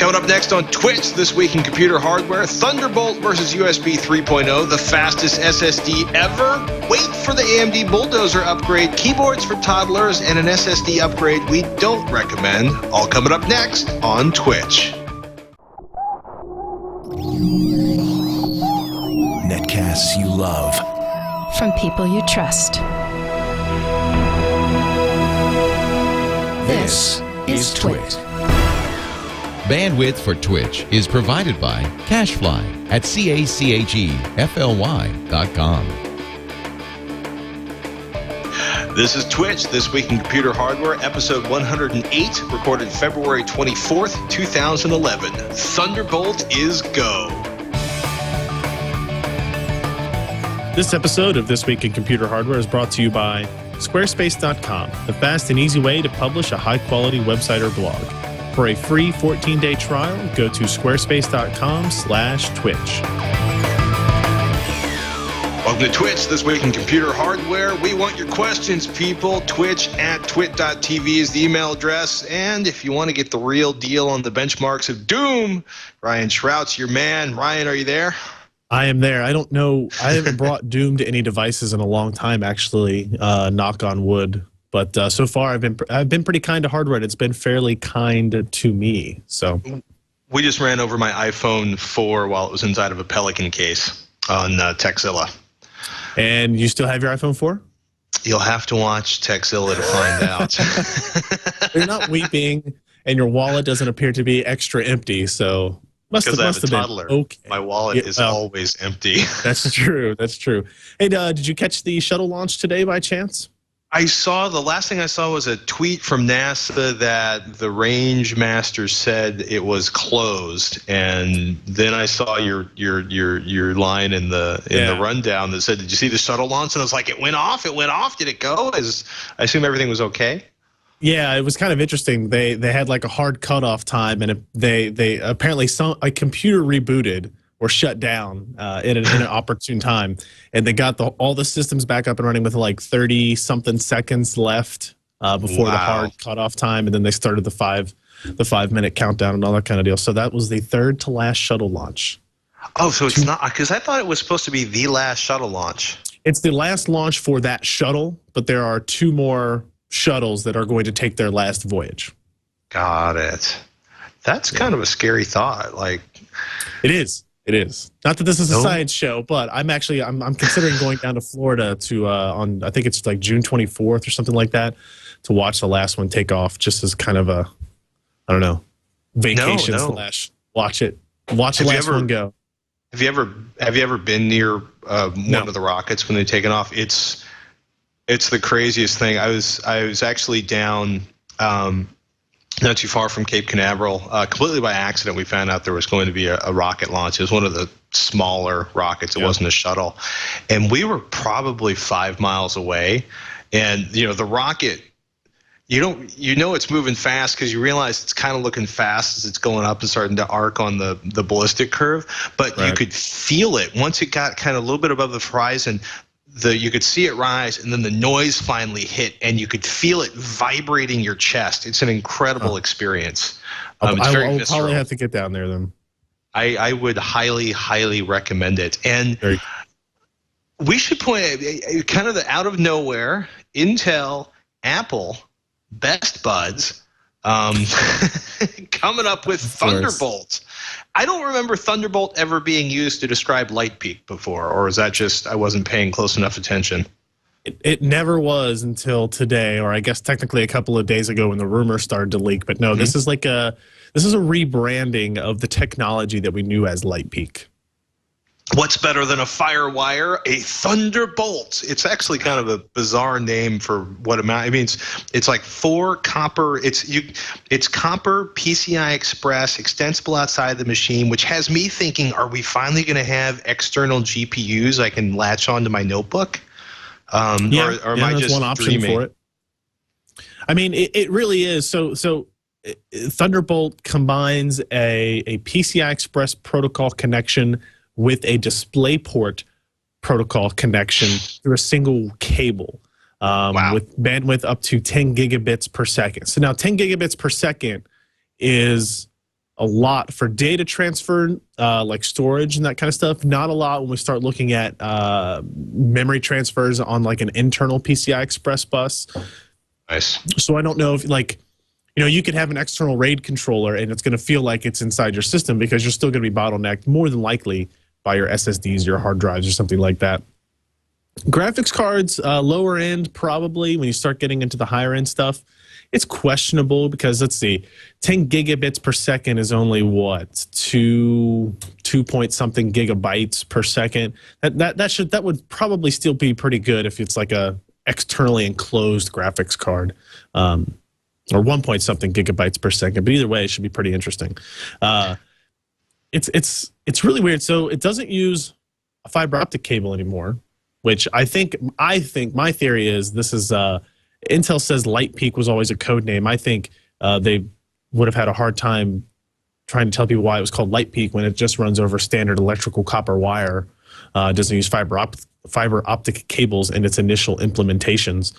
Coming up next on Twitch this week in computer hardware, Thunderbolt versus USB 3.0, the fastest SSD ever. Wait for the AMD Bulldozer upgrade, keyboards for toddlers, and an SSD upgrade we don't recommend. All coming up next on Twitch. Netcasts you love. From people you trust. This is Twitch. Bandwidth for Twitch is provided by Cachefly at CACHEFLY.com. This is Twitch, This Week in Computer Hardware, episode 108, recorded February 24th, 2011. Thunderbolt is go. This episode of This Week in Computer Hardware is brought to you by Squarespace.com, the fast and easy way to publish a high-quality website or blog. For a free 14-day trial, go to squarespace.com/twitch. Welcome to Twitch, This Week in Computer Hardware. We want your questions, people. Twitch@twit.tv is the email address. And if you want to get the real deal on the benchmarks of Doom, Ryan Shrout's your man. Ryan, are you there? I am there. I don't know. I haven't brought Doom to any devices in a long time, actually, knock on wood. But so far, I've been pretty kind to hardware. It's been fairly kind to me. So we just ran over my iPhone 4 while it was inside of a Pelican case on Techzilla. And you still have your iPhone 4? You'll have to watch Techzilla to find out. You're not weeping, and your wallet doesn't appear to be extra empty. So because I have a toddler, okay. My wallet is always empty. That's true. That's true. Hey, did you catch the shuttle launch today by chance? I saw, the last thing I saw was a tweet from NASA that the range master said it was closed, and then I saw your line in the rundown that said, "Did you see the shuttle launch?" And I was like, "It went off. It went off. Did it go?" I assume everything was okay. Yeah, it was kind of interesting. They had like a hard cutoff time, and they apparently a computer rebooted or shut down in an opportune time, and they got all the systems back up and running with like 30-something seconds left before the hard cutoff time, and then they started the 5-minute countdown and all that kind of deal. So that was the third to last shuttle launch. Oh, so it's not, because I thought it was supposed to be the last shuttle launch. It's the last launch for that shuttle, but there are 2 more shuttles that are going to take their last voyage. Got it. That's kind of a scary thought. Like, it is. It is. Not that this is a science show, but I'm considering going down to Florida to on, I think it's like June 24th or something like that, to watch the last one take off, just as kind of a, I don't know, vacation slash watch the last one go. Have you ever been near one of the rockets when they're taking off? It's the craziest thing. I was actually down not too far from Cape Canaveral. Completely by accident, we found out there was going to be a rocket launch. It was one of the smaller rockets. It wasn't a shuttle. And we were probably 5 miles away. And, the rocket, you know it's moving fast because you realize it's kind of looking fast as it's going up and starting to arc on the ballistic curve. But you could feel it. Once it got kind of a little bit above the horizon, you could see it rise, and then the noise finally hit, and you could feel it vibrating your chest. It's an incredible experience. I'll probably have to get down there then. I would highly, highly recommend it. And we should point out, kind of the out of nowhere, Intel, Apple, Best Buds, coming up with Thunderbolt. I don't remember Thunderbolt ever being used to describe Light Peak before, or is that just I wasn't paying close enough attention? It never was until today, or I guess technically a couple of days ago when the rumor started to leak. But no, this is a rebranding of the technology that we knew as Light Peak. What's better than a Firewire? A Thunderbolt. It's actually kind of a bizarre name for what amount. I mean, it's like 4 copper. It's copper PCI Express, extensible outside the machine, which has me thinking: are we finally going to have external GPUs I can latch onto my notebook? Or am I just one option dreaming? For it. I mean, it really is. So Thunderbolt combines a PCI Express protocol connection with a DisplayPort protocol connection through a single cable with bandwidth up to 10 gigabits per second. So now 10 gigabits per second is a lot for data transfer, like storage and that kind of stuff. Not a lot when we start looking at memory transfers on like an internal PCI Express bus. Nice. So I don't know if like, you could have an external RAID controller and it's going to feel like it's inside your system because you're still going to be bottlenecked more than likely by your SSDs, your hard drives, or something like that. Graphics cards, lower end probably. When you start getting into the higher end stuff, it's questionable because let's see, 10 gigabits per second is only what, two point something gigabytes per second. That would probably still be pretty good if it's like a externally enclosed graphics card, or 1 point something gigabytes per second. But either way, it should be pretty interesting. It's really weird. So it doesn't use a fiber optic cable anymore, which I think my theory is this is Intel says Light Peak was always a code name. I think they would have had a hard time trying to tell people why it was called Light Peak when it just runs over standard electrical copper wire. Doesn't use fiber optic cables in its initial implementations.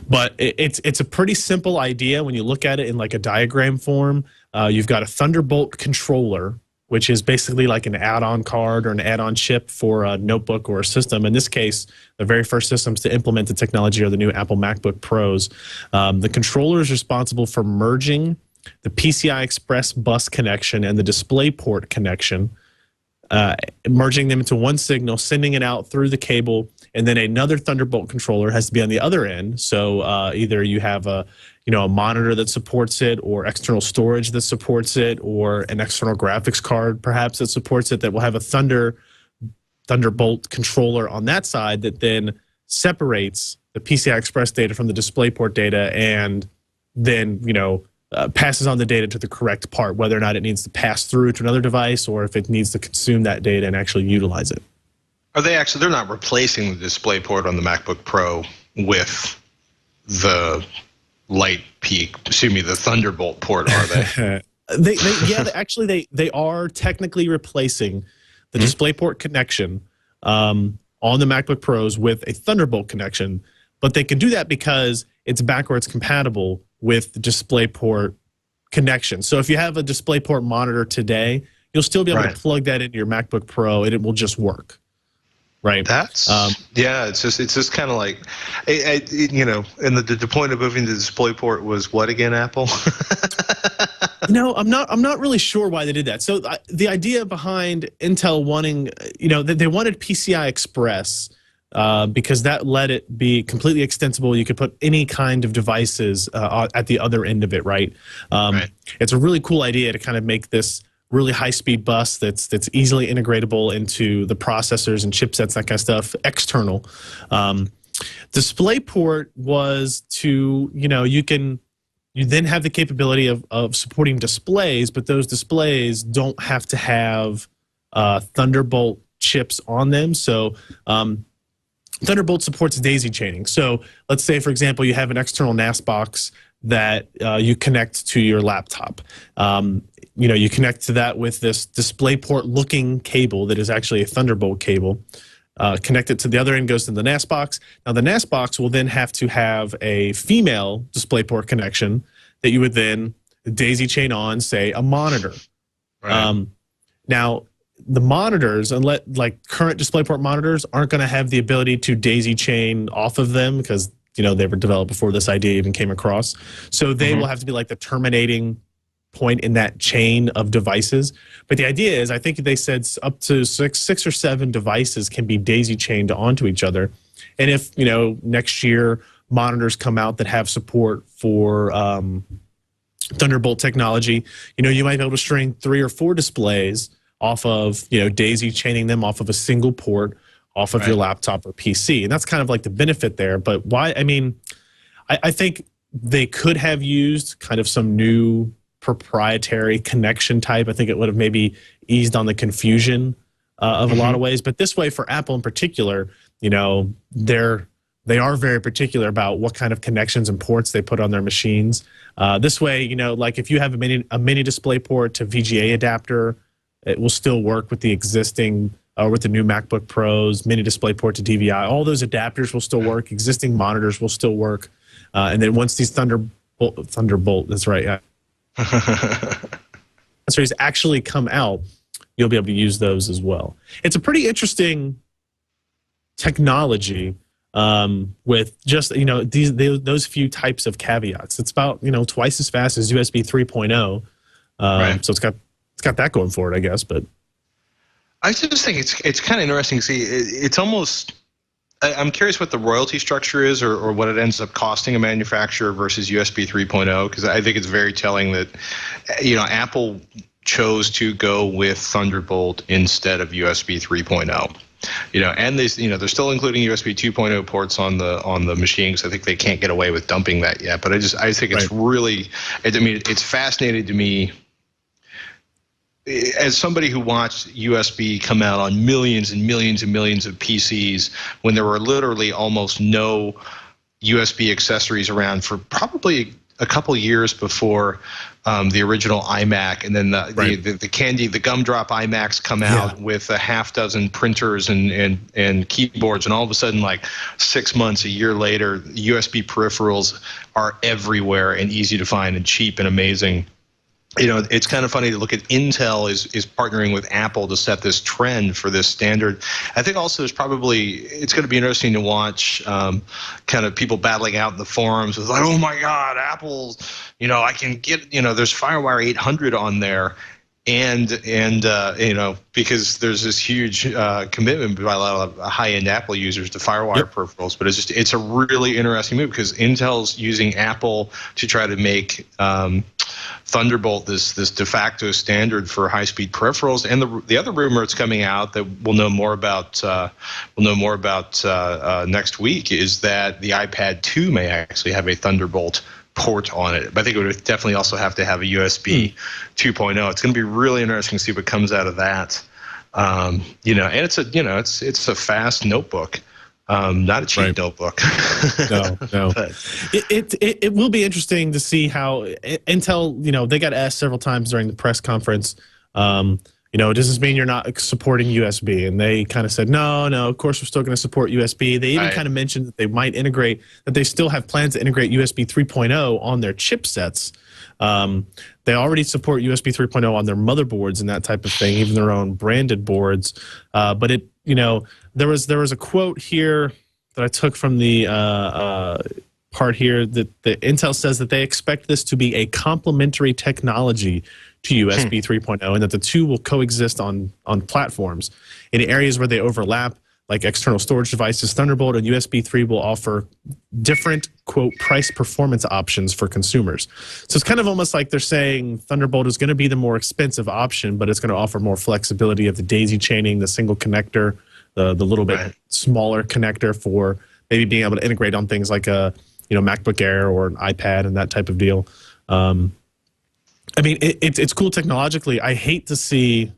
But it's a pretty simple idea when you look at it in like a diagram form. You've got a Thunderbolt controller, which is basically like an add-on card or an add-on chip for a notebook or a system. In this case, the very first systems to implement the technology are the new Apple MacBook Pros. The controller is responsible for merging the PCI Express bus connection and the DisplayPort connection, merging them into one signal, sending it out through the cable, and then another Thunderbolt controller has to be on the other end. So either you have a monitor that supports it, or external storage that supports it, or an external graphics card perhaps that supports it, that will have a Thunderbolt controller on that side that then separates the PCI Express data from the DisplayPort data and then passes on the data to the correct part, whether or not it needs to pass through to another device or if it needs to consume that data and actually utilize it. They're not replacing the DisplayPort on the MacBook Pro with the Light Peak, the Thunderbolt port, are they? They are technically replacing the DisplayPort connection on the MacBook Pros with a Thunderbolt connection, but they can do that because it's backwards compatible with the DisplayPort connection. So if you have a DisplayPort monitor today, you'll still be able to plug that into your MacBook Pro and it will just work. Right. That's it's just kind of like, and the point of moving to DisplayPort was what again, Apple? I'm not really sure why they did that. So the idea behind Intel wanting, they wanted PCI Express because that let it be completely extensible. You could put any kind of devices at the other end of it. Right. It's a really cool idea to kind of make this really high-speed bus that's easily integratable into the processors and chipsets, that kind of stuff, external. DisplayPort was to, you then have the capability of supporting displays, but those displays don't have to have Thunderbolt chips on them. So Thunderbolt supports daisy chaining. So let's say, for example, you have an external NAS box that you connect to your laptop. You connect to that with this DisplayPort looking cable that is actually a Thunderbolt cable. Connect it to the other end, goes to the NAS box. Now the NAS box will then have to have a female DisplayPort connection that you would then daisy chain on, say, a monitor. Right. Now the monitors, unless like current DisplayPort monitors, aren't going to have the ability to daisy chain off of them because they were developed before this idea even came across. So they will have to be like the terminating point in that chain of devices. But the idea is, I think they said up to six or seven devices can be daisy chained onto each other. And if, next year monitors come out that have support for Thunderbolt technology, you might be able to string 3 or 4 displays off of, daisy chaining them off of a single port off of your laptop or PC. And that's kind of like the benefit there. But why? I mean, I think they could have used kind of some new proprietary connection type. I think it would have maybe eased on the confusion of a lot of ways. But this way, for Apple in particular, they are very particular about what kind of connections and ports they put on their machines. This way, like if you have a mini DisplayPort to VGA adapter, it will still work with the existing with the new MacBook Pros, mini DisplayPort to DVI. All those adapters will still work. Existing monitors will still work. And then once these Thunderbolt, that's right, yeah. accessories actually come out, you'll be able to use those as well. It's a pretty interesting technology with just, those few types of caveats. It's about, twice as fast as USB 3.0. Right. So it's got that going for it, I guess. But I just think it's kind of interesting to see. It's almost, I'm curious what the royalty structure is, or what it ends up costing a manufacturer versus USB 3.0, because I think it's very telling that, Apple chose to go with Thunderbolt instead of USB 3.0. And they're still including USB 2.0 ports on the machines. I think they can't get away with dumping that yet. But I think it's really, it's fascinating to me. As somebody who watched USB come out on millions and millions and millions of PCs when there were literally almost no USB accessories around for probably a couple years before the original iMac, and then the gumdrop iMacs come out with a half dozen printers and keyboards, and all of a sudden, like 6 months, a year later, USB peripherals are everywhere and easy to find and cheap and amazing. It's kind of funny to look at Intel is partnering with Apple to set this trend for this standard. I think also it's going to be interesting to watch kind of people battling out in the forums with like, oh my God, Apple's, I can get, there's FireWire 800 on there. And because there's this huge commitment by a lot of high-end Apple users to FireWire peripherals, but it's a really interesting move because Intel's using Apple to try to make Thunderbolt this de facto standard for high-speed peripherals. And the other rumor that's coming out that we'll know more about next week is that the iPad 2 may actually have a Thunderbolt port on it, but I think it would definitely also have to have a USB 2.0. It's going to be really interesting to see what comes out of that. And it's a fast notebook, not a cheap notebook. No. It will be interesting to see how Intel, they got asked several times during the press conference, does this mean you're not supporting USB? And they kind of said, no, of course we're still going to support USB. They even kind of mentioned that they might integrate, that they still have plans to integrate USB 3.0 on their chipsets. They already support USB 3.0 on their motherboards and that type of thing, even their own branded boards. But there was a quote here that I took from the part here that the Intel says that they expect this to be a complementary technology to USB 3.0, and that the two will coexist on platforms. In areas where they overlap, like external storage devices, Thunderbolt and USB 3 will offer different, quote, price performance options for consumers. So it's kind of almost like they're saying Thunderbolt is going to be the more expensive option, but it's going to offer more flexibility of the daisy chaining, the single connector, the little bit smaller connector for maybe being able to integrate on things like a MacBook Air or an iPad and that type of deal. It's cool technologically. I hate to see,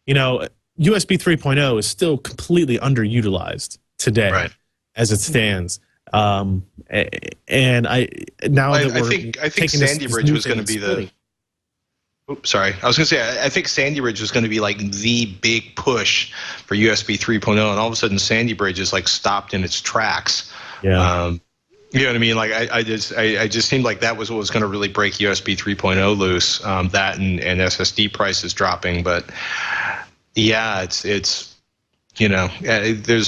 USB 3.0 is still completely underutilized today as it stands. And I think Sandy Ridge was going to be the. Oops, sorry. I was going to say I think Sandy Ridge was going to be like the big push for USB 3.0, and all of a sudden Sandy Ridge is like stopped in its tracks. Yeah. You know what I mean? Like I just seemed like that was what was going to really break USB 3.0 loose. That and SSD prices dropping, but yeah, there's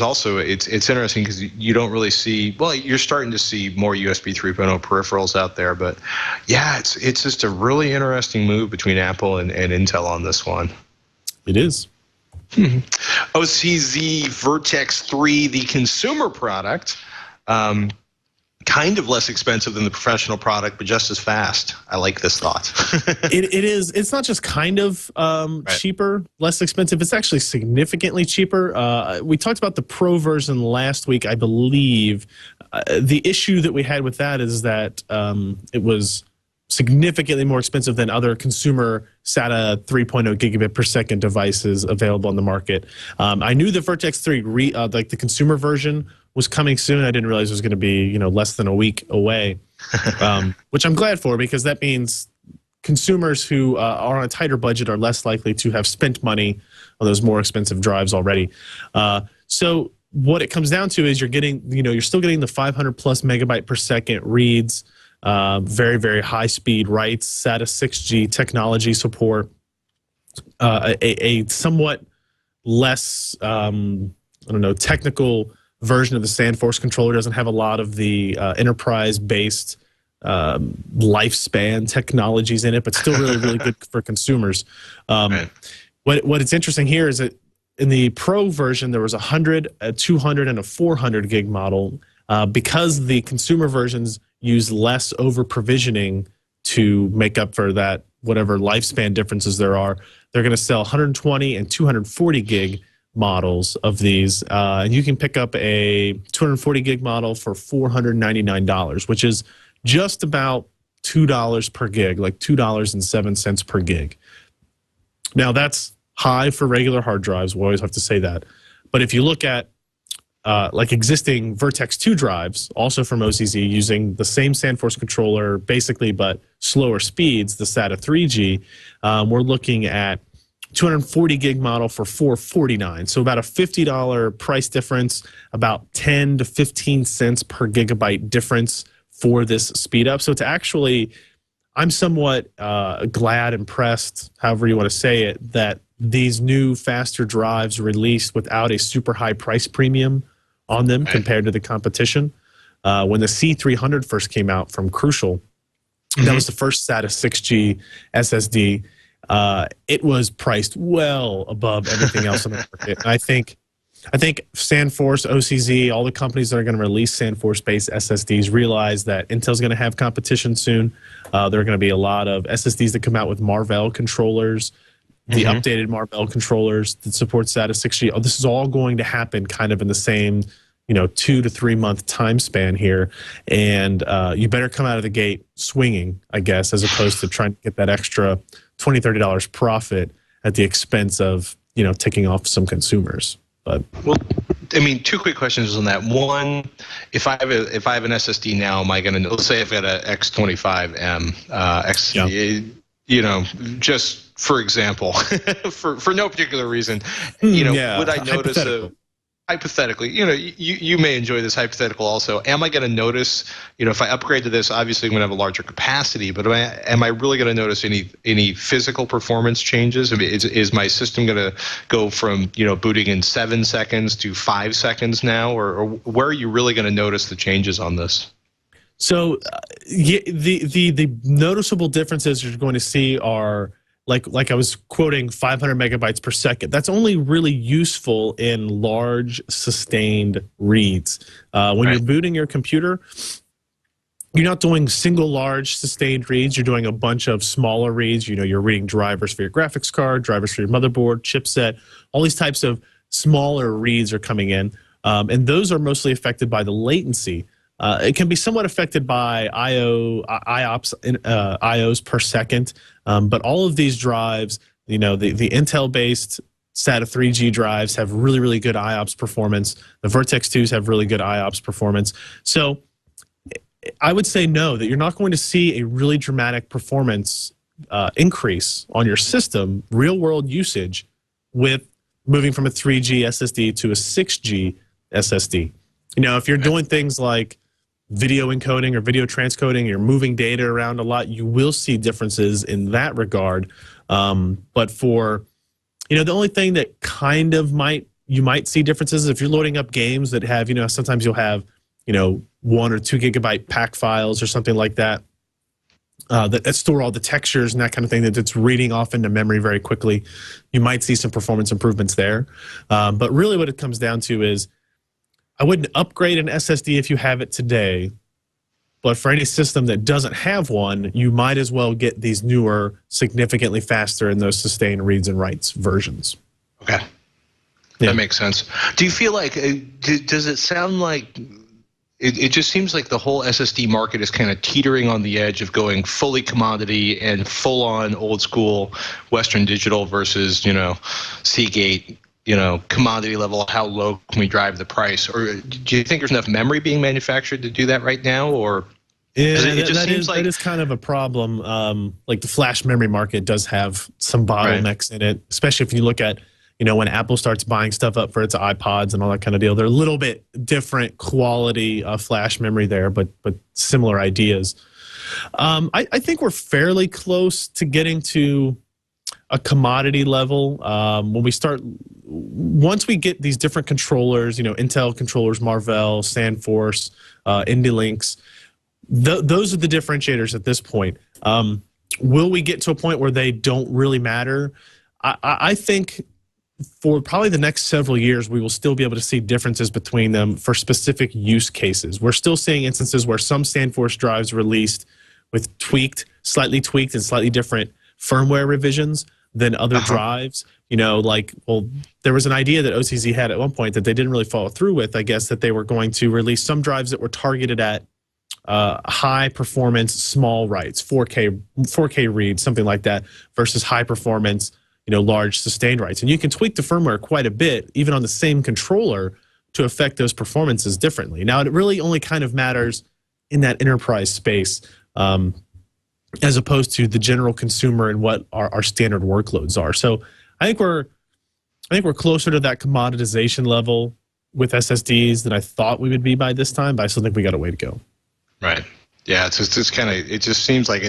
also it's interesting because you don't really see. Well, you're starting to see more USB 3.0 peripherals out there, but yeah, it's just a really interesting move between Apple and Intel on this one. It is. OCZ Vertex 3, the consumer product. Kind of less expensive than the professional product, but just as fast. I like this thought. It is. It's not just kind of cheaper, less expensive. It's actually significantly cheaper. We talked about the Pro version last week, I believe. The issue that we had with that is that it was significantly more expensive than other consumer SATA 3.0 gigabit per second devices available on the market. I knew the Vertex 3, like the consumer version, was coming soon. I didn't realize it was going to be, less than a week away, which I'm glad for, because that means consumers who are on a tighter budget are less likely to have spent money on those more expensive drives already. So what it comes down to is you're getting, you're still getting the 500 plus megabyte per second reads. very, very high speed writes, SATA 6G technology support, a somewhat less, technical version of the SandForce controller. Doesn't have a lot of the enterprise-based lifespan technologies in it, but still really, really good for consumers. Right. What it's interesting here is that in the Pro version, there was a 100, a 200, and a 400 gig model. Because the consumer versions use less over provisioning to make up for that, whatever lifespan differences there are, they're going to sell 120 and 240 gig models of these. And you can pick up a 240 gig model for $499, which is just about $2 per gig, like $2.07 per gig. Now, that's high for regular hard drives. We always have to say that. But if you look at like existing Vertex 2 drives, also from OCZ, using the same SandForce controller, basically, but slower speeds, the SATA 3G, we're looking at 240 gig model for $449. So about a $50 price difference, about 10 to 15 cents per gigabyte difference for this speed up. So it's actually, I'm somewhat glad, impressed, however you want to say it, that these new faster drives released without a super high price premium on them compared to the competition. When the C300 first came out from Crucial, that was the first SATA 6G SSD. It was priced well above everything else on the market. And I think SandForce, OCZ, all the companies that are going to release SandForce-based SSDs realize that Intel's going to have competition soon. There are going to be a lot of SSDs that come out with Marvell controllers, the updated Marvell controllers that support SATA 6G. Oh, this is all going to happen kind of in the same, 2 to 3 month time span here. And you better come out of the gate swinging, I guess, as opposed to trying to get that extra $20, $30 profit at the expense of, ticking off some consumers. But well, I mean, two quick questions on that. One, if I have an SSD now, am I going to, let's say I've got an X25M, just for example, for no particular reason, would I notice hypothetically, you may enjoy this hypothetical also. Am I going to notice, if I upgrade to this, obviously I'm going to have a larger capacity, but am I really going to notice any physical performance changes? I mean, is my system going to go from, booting in 7 seconds to 5 seconds now, or where are you really going to notice the changes on this? So the noticeable differences you're going to see are, like I was quoting, 500 megabytes per second. That's only really useful in large sustained reads. When you're booting your computer, you're not doing single large sustained reads. You're doing a bunch of smaller reads. You're reading drivers for your graphics card, drivers for your motherboard, chipset. All these types of smaller reads are coming in, and those are mostly affected by the latency. It can be somewhat affected by IOPS per second, but all of these drives, the Intel-based SATA 3G drives have really, really good IOPS performance. The Vertex 2s have really good IOPS performance. So I would say no, that you're not going to see a really dramatic performance increase on your system, real-world usage, with moving from a 3G SSD to a 6G SSD. If you're doing things like video encoding or video transcoding, you're moving data around a lot, you will see differences in that regard. But for, the only thing that kind of you might see differences if you're loading up games that have, sometimes you'll have, 1 or 2 gigabyte pack files or something like that, that store all the textures and that kind of thing, that it's reading off into memory very quickly. You might see some performance improvements there. But really what it comes down to is, I wouldn't upgrade an SSD if you have it today, but for any system that doesn't have one, you might as well get these newer, significantly faster in those sustained reads and writes versions. Okay. That makes sense. Do you feel like, does it sound like, it just seems like the whole SSD market is kind of teetering on the edge of going fully commodity and full on old school Western Digital versus, Seagate, commodity level, how low can we drive the price? Or do you think there's enough memory being manufactured to do that right now? Or that is kind of a problem. Like the flash memory market does have some bottlenecks in it, especially if you look at, when Apple starts buying stuff up for its iPods and all that kind of deal. They're a little bit different quality flash memory there, but similar ideas. I think we're fairly close to getting to a commodity level. Once we get these different controllers, Intel controllers, Marvell, SandForce, IndyLinks, those are the differentiators at this point. Will we get to a point where they don't really matter? I think for probably the next several years, we will still be able to see differences between them for specific use cases. We're still seeing instances where some SandForce drives released with slightly tweaked and slightly different firmware revisions than other drives. There was an idea that OCZ had at one point that they didn't really follow through with, I guess, that they were going to release some drives that were targeted at high performance small writes, 4K reads, something like that, versus high performance, large sustained writes. And you can tweak the firmware quite a bit, even on the same controller, to affect those performances differently. Now, it really only kind of matters in that enterprise space, as opposed to the general consumer and what our standard workloads are. So I think we're closer to that commoditization level with SSDs than I thought we would be by this time, but I still think we got a way to go. Right. Yeah, it just seems like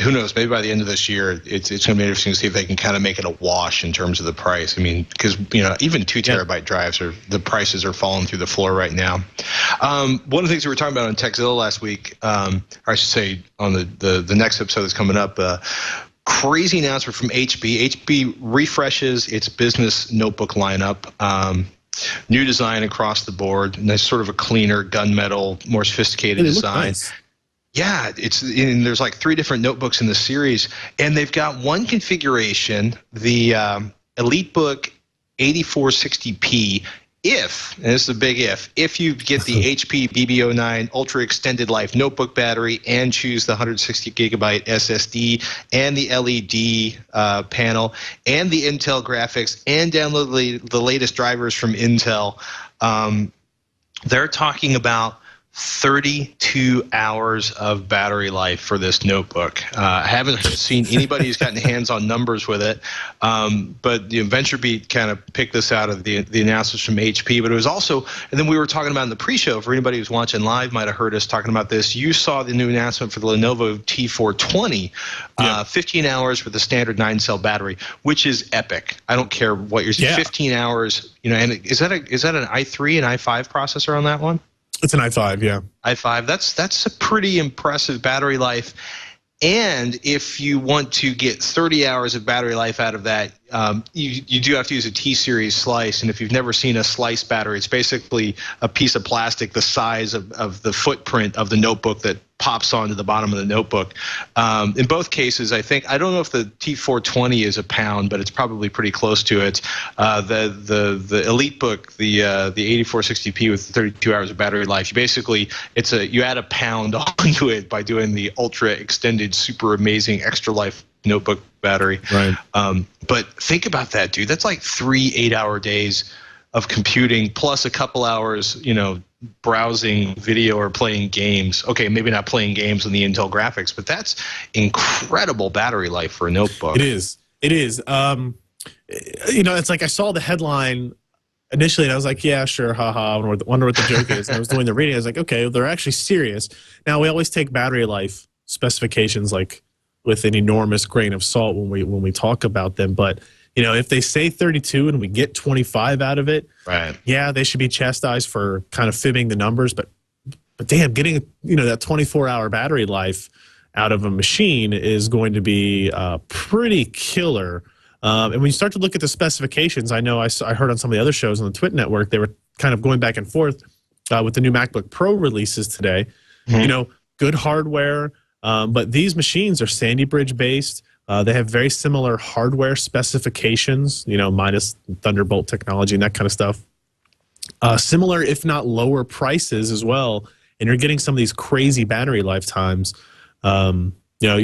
who knows, maybe by the end of this year, it's going to be interesting to see if they can kind of make it a wash in terms of the price. I mean, because, even 2 terabyte drives the prices are falling through the floor right now. One of the things we were talking about on TechZilla last week, or I should say on the next episode that's coming up, crazy announcement from HP. HP refreshes its business notebook lineup. New design across the board, and that's sort of a cleaner gunmetal, more sophisticated design. Nice. Yeah, there's like 3 different notebooks in the series, and they've got one configuration, the EliteBook 8460p. And this is a big if you get the HP BB09 Ultra Extended Life notebook battery and choose the 160 gigabyte SSD and the LED panel and the Intel graphics and download the latest drivers from Intel, they're talking about 32 hours of battery life for this notebook. I haven't seen anybody who's gotten hands-on numbers with it, but VentureBeat kind of picked this out of the announcements from HP. But it was also, and then we were talking about in the pre-show, for anybody who's watching live might have heard us talking about this, you saw the new announcement for the Lenovo T420, 15 hours with the standard 9-cell battery, which is epic. I don't care what you're saying, 15 hours, and is that an i3 and i5 processor on that one? It's an i5, yeah. i5. That's a pretty impressive battery life. And if you want to get 30 hours of battery life out of that, you do have to use a T-series slice. And if you've never seen a slice battery, it's basically a piece of plastic the size of the footprint of the notebook that pops onto the bottom of the notebook. In both cases, I don't know if the T420 is a pound, but it's probably pretty close to it. The EliteBook, the 8460p with 32 hours of battery life, you add a pound onto it by doing the ultra extended, super amazing extra life notebook battery. Right. But think about that, dude. That's like 3 8-hour days of computing plus a couple hours, browsing video or playing games. Okay, maybe not playing games on the Intel graphics, but that's incredible battery life for a notebook. It is. It's like I saw the headline initially and I was like, yeah, sure, haha, I wonder what the joke is. And I was doing the reading, I was like, okay, they're actually serious. Now, we always take battery life specifications like with an enormous grain of salt when we talk about them, but if they say 32 and we get 25 out of it, right? Yeah, they should be chastised for kind of fibbing the numbers. But damn, getting that 24-hour battery life out of a machine is going to be pretty killer. And when you start to look at the specifications, I know I heard on some of the other shows on the Twit network, they were kind of going back and forth with the new MacBook Pro releases today. Mm-hmm. Good hardware, but these machines are Sandy Bridge based. They have very similar hardware specifications, minus Thunderbolt technology and that kind of stuff. Similar, if not lower prices as well. And you're getting some of these crazy battery lifetimes. You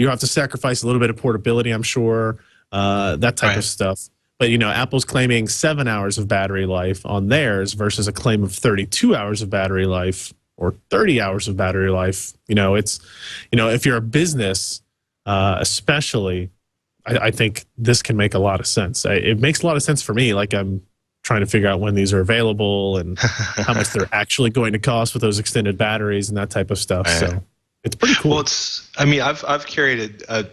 have to sacrifice a little bit of portability, I'm sure, that type of stuff. But, Apple's claiming 7 hours of battery life on theirs versus a claim of 32 hours of battery life or 30 hours of battery life. If you're a business, especially, I think this can make a lot of sense. It makes a lot of sense for me. Like I'm trying to figure out when these are available and how much they're actually going to cost with those extended batteries and that type of stuff. So It's pretty cool. Well, I mean, I've carried a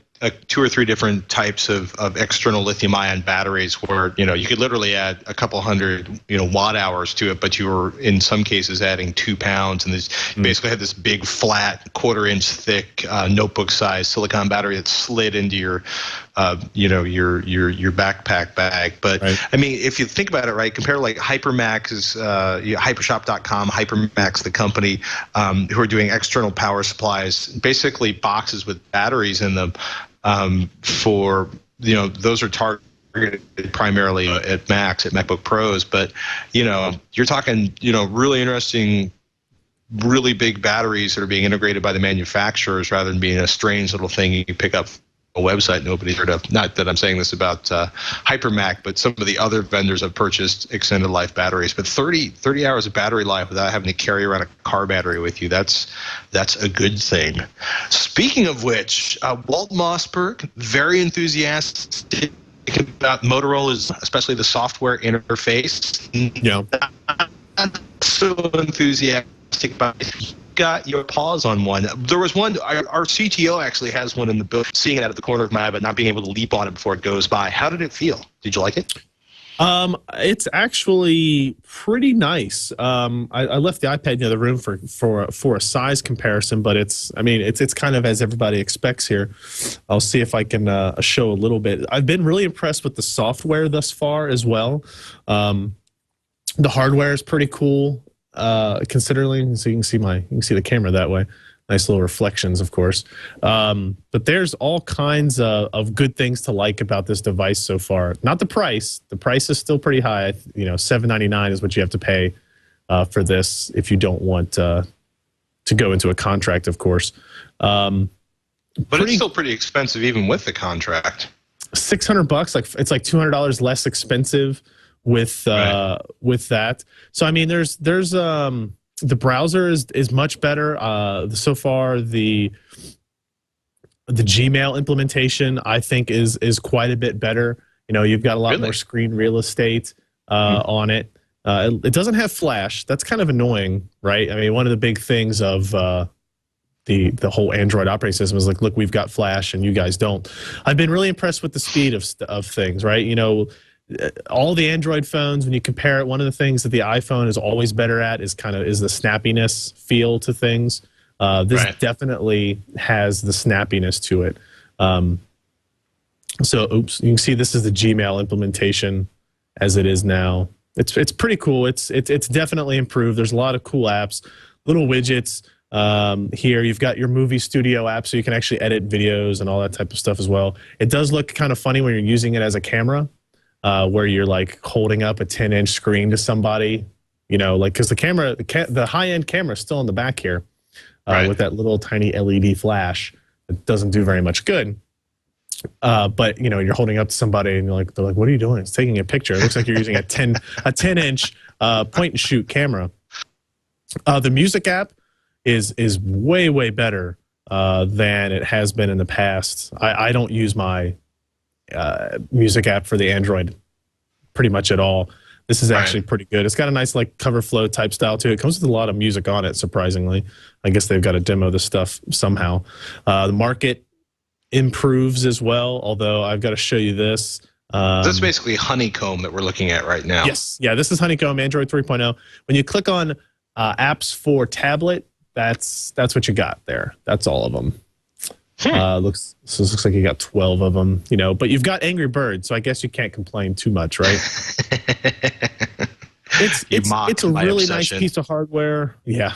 2 or 3 different types of external lithium-ion batteries where, you could literally add a couple hundred, watt hours to it, but you were in some cases adding 2 pounds, and you basically had this big flat 1/4-inch thick notebook-sized silicon battery that slid into your backpack bag. But right. I mean, if you think about it, right, compare like Hypermax's, Hypershop.com, Hypermax, the company, who are doing external power supplies, basically boxes with batteries in them. For those are targeted primarily at Macs, at MacBook Pros, but you're talking really interesting, really big batteries that are being integrated by the manufacturers rather than being a strange little thing you can pick up a website nobody's heard of. Not that I'm saying this about Hypermac, but some of the other vendors have purchased extended life batteries. But 30 hours of battery life without having to carry around a car battery with you, that's a good thing. Speaking of which, Walt Mossberg, very enthusiastic about Motorola's, especially the software interface. Yeah. Not so enthusiastic about it. Got your paws on one. There was one, our CTO actually has one in the build, seeing it out of the corner of my eye, but not being able to leap on it before it goes by. How did it feel? Did you like it? It's actually pretty nice. I left the iPad near the room for a size comparison, but it's kind of as everybody expects here. I'll see if I can show a little bit. I've been really impressed with the software thus far as well. The hardware is pretty cool. Considerably, so you can see the camera that way. Nice little reflections, of course. But there's all kinds of good things to like about this device so far. Not the price. The price is still pretty high. $799 is what you have to pay for this if you don't want to go into a contract, of course. But it's still pretty expensive even with the contract. $600, it's like $200 less expensive with that. So I mean, there's the browser is much better. So far the Gmail implementation I think is quite a bit better. You've got a lot more screen real estate on it. It doesn't have Flash. That's kind of annoying, right? I mean, one of the big things of the whole Android operating system is like, look, we've got Flash and you guys don't. I've been really impressed with the speed of things, right? All the Android phones, when you compare it, one of the things that the iPhone is always better at is the snappiness feel to things. This definitely has the snappiness to it. You can see this is the Gmail implementation as it is now. It's pretty cool. It's definitely improved. There's a lot of cool apps, little widgets. Here you've got your movie studio app, so you can actually edit videos and all that type of stuff as well. It does look kind of funny when you're using it as a camera. Where you're like holding up a 10-inch screen to somebody, because the high-end camera is still in the back here with that little tiny LED flash. It doesn't do very much good. But you're holding up to somebody and they're like, what are you doing? It's taking a picture. It looks like you're using a 10-inch point and shoot camera. The music app is way better than it has been in the past. I don't use my music app for the Android pretty much at all. This is actually pretty good. It's got a nice cover flow type style too. It comes with a lot of music on it, surprisingly. I guess they've got to demo this stuff somehow. The Market improves as well, although I've got to show you this. This is basically Honeycomb that we're looking at right now. Yes. Yeah, this is Honeycomb, Android 3.0. When you click on apps for tablet, that's what you got there. That's all of them. Looks like you got 12 of them, but you've got Angry Birds, so I guess you can't complain too much, right? It's a really nice piece of hardware. Yeah,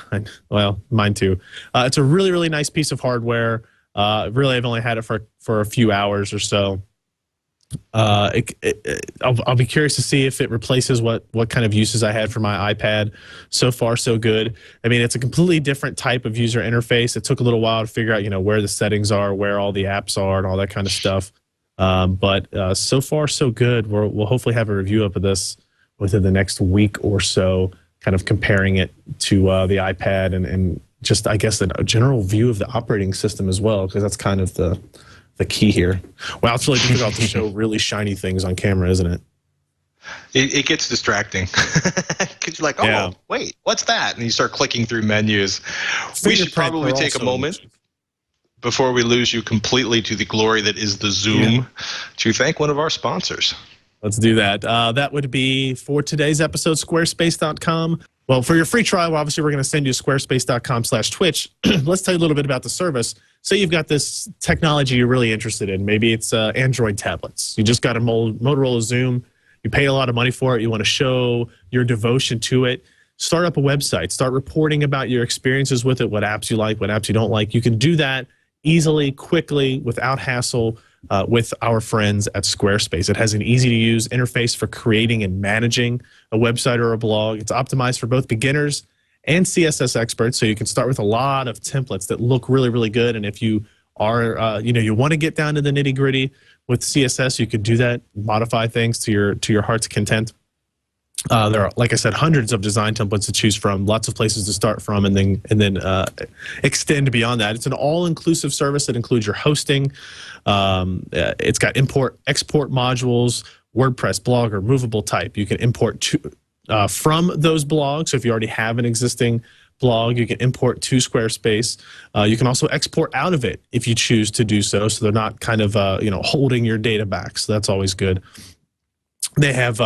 well, mine too. It's a really nice piece of hardware. Really, I've only had it for a few hours or so. I'll be curious to see if it replaces what kind of uses I had for my iPad. So far, so good. I mean, it's a completely different type of user interface. It took a little while to figure out, where the settings are, where all the apps are, and all that kind of stuff. But so far, so good. We'll hopefully have a review up of this within the next week or so, kind of comparing it to the iPad and just, I guess, a general view of the operating system as well, because that's kind of the key here. Wow, it's really difficult to show really shiny things on camera, isn't it? It gets distracting because you're like, wait, what's that? And you start clicking through menus. We should probably take a moment. before we lose you completely to the glory that is the Zoom, to thank one of our sponsors. Let's do that. That would be for today's episode, squarespace.com. Well, for your free trial, obviously, we're going to send you squarespace.com/twitch. Let's tell you a little bit about the service. So you've got this technology you're really interested in. Maybe it's Android tablets. You just got a Motorola Zoom. You pay a lot of money for it. You want to show your devotion to it. Start up a website. Start reporting about your experiences with it, what apps you like, what apps you don't like. You can do that easily, quickly, without hassle with our friends at Squarespace. It has an easy-to-use interface for creating and managing a website or a blog. It's optimized for both beginners and CSS experts, so you can start with a lot of templates that look really, really good. And if you are, you want to get down to the nitty-gritty with CSS, you could do that, modify things to your heart's content. There are, like I said, hundreds of design templates to choose from, lots of places to start from, and then extend beyond that. It's an all-inclusive service that includes your hosting. It's got export modules, WordPress, Blogger, movable type. You can import from those blogs. So if you already have an existing blog, you can import to Squarespace. You can also export out of it if you choose to do so. So they're not kind of holding your data back. So that's always good. They have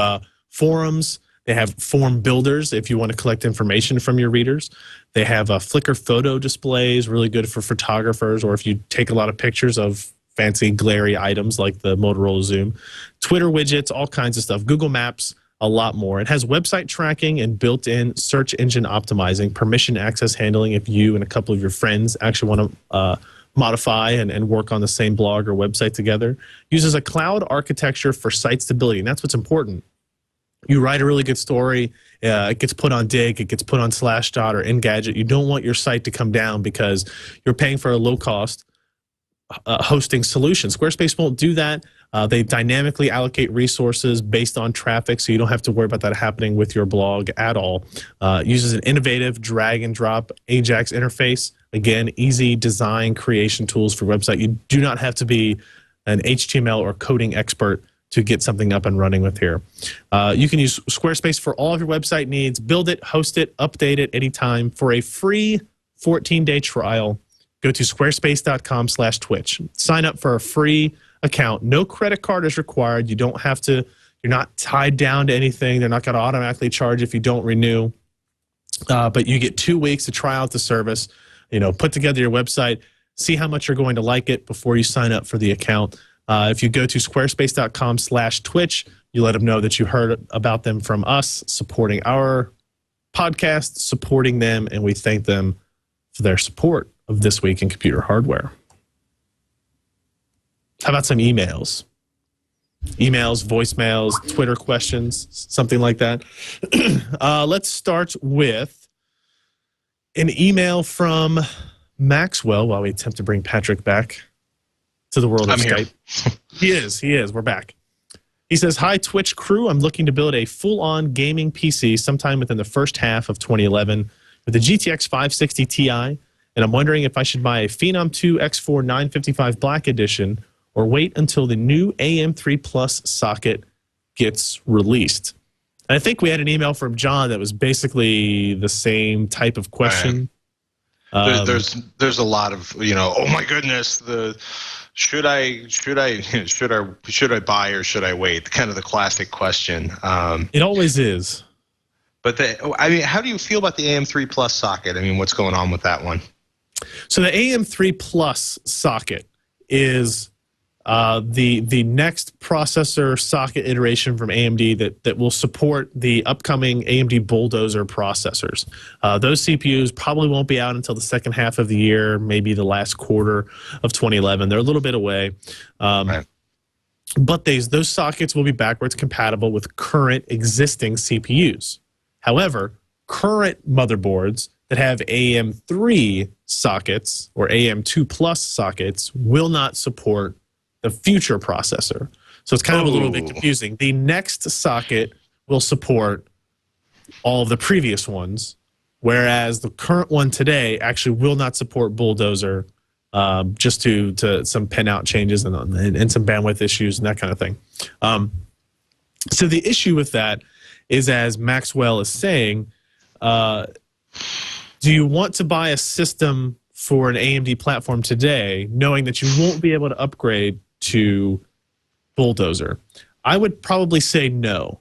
forums. They have form builders if you want to collect information from your readers. They have Flickr photo displays, really good for photographers, or if you take a lot of pictures of fancy glary items like the Motorola Zoom. Twitter widgets, all kinds of stuff. Google Maps, a lot more. It has website tracking and built-in search engine optimizing, permission access handling if you and a couple of your friends actually want to modify and work on the same blog or website together. Uses a cloud architecture for site stability, and that's what's important. You write a really good story, it gets put on Dig, it gets put on Slashdot or Engadget. You don't want your site to come down because you're paying for a low-cost hosting solution. Squarespace won't do that. They dynamically allocate resources based on traffic, so you don't have to worry about that happening with your blog at all. Uses an innovative drag-and-drop AJAX interface. Again, easy design creation tools for website. You do not have to be an HTML or coding expert to get something up and running with here. You can use Squarespace for all of your website needs. Build it, host it, update it anytime. For a free 14-day trial, go to squarespace.com/twitch. Sign up for a free account. No credit card is required. You don't have to, you're not tied down to anything. They're not going to automatically charge if you don't renew. But you get 2 weeks to try out the service, put together your website, see how much you're going to like it before you sign up for the account. If you go to squarespace.com/twitch, you let them know that you heard about them from us, supporting our podcast, supporting them, and we thank them for their support of This Week in Computer Hardware. How about some emails? Emails, voicemails, Twitter questions, something like that. Let's start with an email from Maxwell while we attempt to bring Patrick back to the world of Skype. He is. We're back. He says, "Hi, Twitch crew. I'm looking to build a full-on gaming PC sometime within the first half of 2011 with a GTX 560 Ti, and I'm wondering if I should buy a Phenom 2 X4 955 Black Edition or wait until the new AM3 Plus socket gets released." And I think we had an email from John that was basically the same type of question. There's a lot of, oh my goodness, should I buy or should I wait? Kind of the classic question. It always is. But how do you feel about the AM3 Plus socket? I mean, what's going on with that one? So the AM3 Plus socket is the next processor socket iteration from AMD that will support the upcoming AMD Bulldozer processors. Those CPUs probably won't be out until the second half of the year, maybe the last quarter of 2011. They're a little bit away. Right. But those sockets will be backwards compatible with current existing CPUs. However, current motherboards that have AM3 sockets or AM2 Plus sockets will not support the future processor. So it's kind of a little bit confusing. The next socket will support all of the previous ones, whereas the current one today actually will not support Bulldozer, just to some pinout changes and some bandwidth issues and that kind of thing. So the issue with that is, as Maxwell is saying, do you want to buy a system for an AMD platform today, knowing that you won't be able to upgrade to Bulldozer? I would probably say no.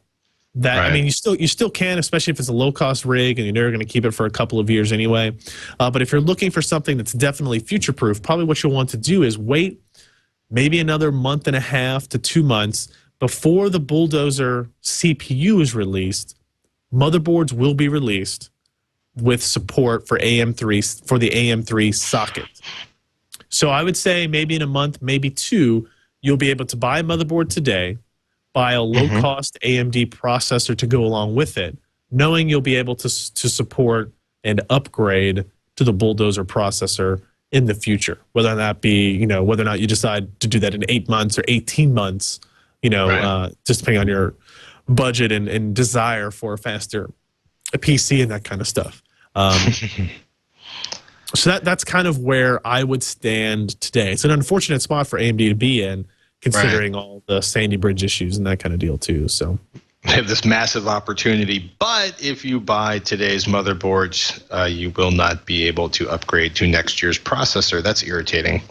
That I mean, you still can, especially if it's a low cost rig and you're going to keep it for a couple of years anyway. But if you're looking for something that's definitely future proof, probably what you'll want to do is wait maybe another month and a half to 2 months before the Bulldozer CPU is released. Motherboards will be released with support for AM3 for the AM3 socket. So I would say maybe in a month, maybe two, you'll be able to buy a motherboard today, buy a low-cost AMD processor to go along with it, knowing you'll be able to support and upgrade to the Bulldozer processor in the future, whether that be, you know, whether or not you decide to do that in 8 months or 18 months, you know, just depending on your budget and desire for a faster PC and that kind of stuff. So that's kind of where I would stand today. It's an unfortunate spot for AMD to be in, considering all the Sandy Bridge issues and that kind of deal too. So they have this massive opportunity, but if you buy today's motherboards, you will not be able to upgrade to next year's processor. That's irritating.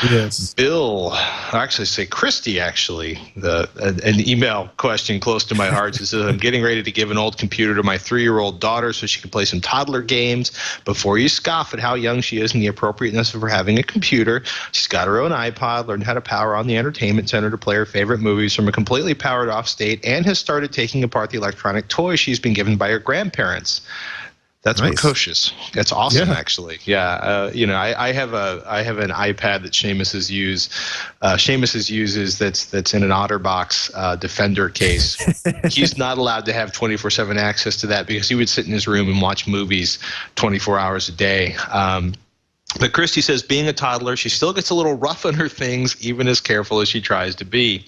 Yes. Bill, I actually say Christy, actually, an email question close to my heart. She says, I'm getting ready to give an old computer to my 3-year-old daughter so she can play some toddler games. Before you scoff at how young she is and the appropriateness of her having a computer, she's got her own iPod, learned how to power on the entertainment center to play her favorite movies from a completely powered off state, and has started taking apart the electronic toys she's been given by her grandparents. That's precocious. That's awesome, actually. Yeah, you know, I have an iPad that Seamus uses that's in an OtterBox Defender case. He's not allowed to have 24/7 access to that because he would sit in his room and watch movies 24 hours a day. But Christy says, being a toddler, she still gets a little rough on her things, even as careful as she tries to be.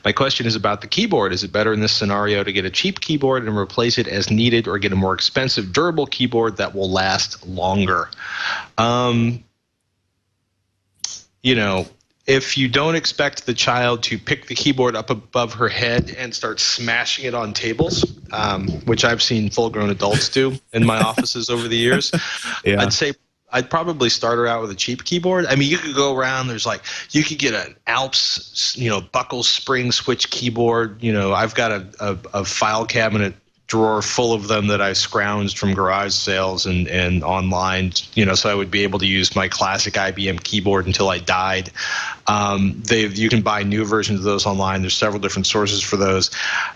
My question is about the keyboard. Is it better in this scenario to get a cheap keyboard and replace it as needed, or get a more expensive, durable keyboard that will last longer? You know, if you don't expect the child to pick the keyboard up above her head and start smashing it on tables, which I've seen full-grown adults do in my offices over the years, I'd say I'd probably start her out with a cheap keyboard. I mean, you could go around. There's like, you could get an Alps, you know, buckle spring switch keyboard. You know, I've got a file cabinet drawer full of them that I scrounged from garage sales and online, you know, so I would be able to use my classic IBM keyboard until I died. You can buy new versions of those online. There's several different sources for those.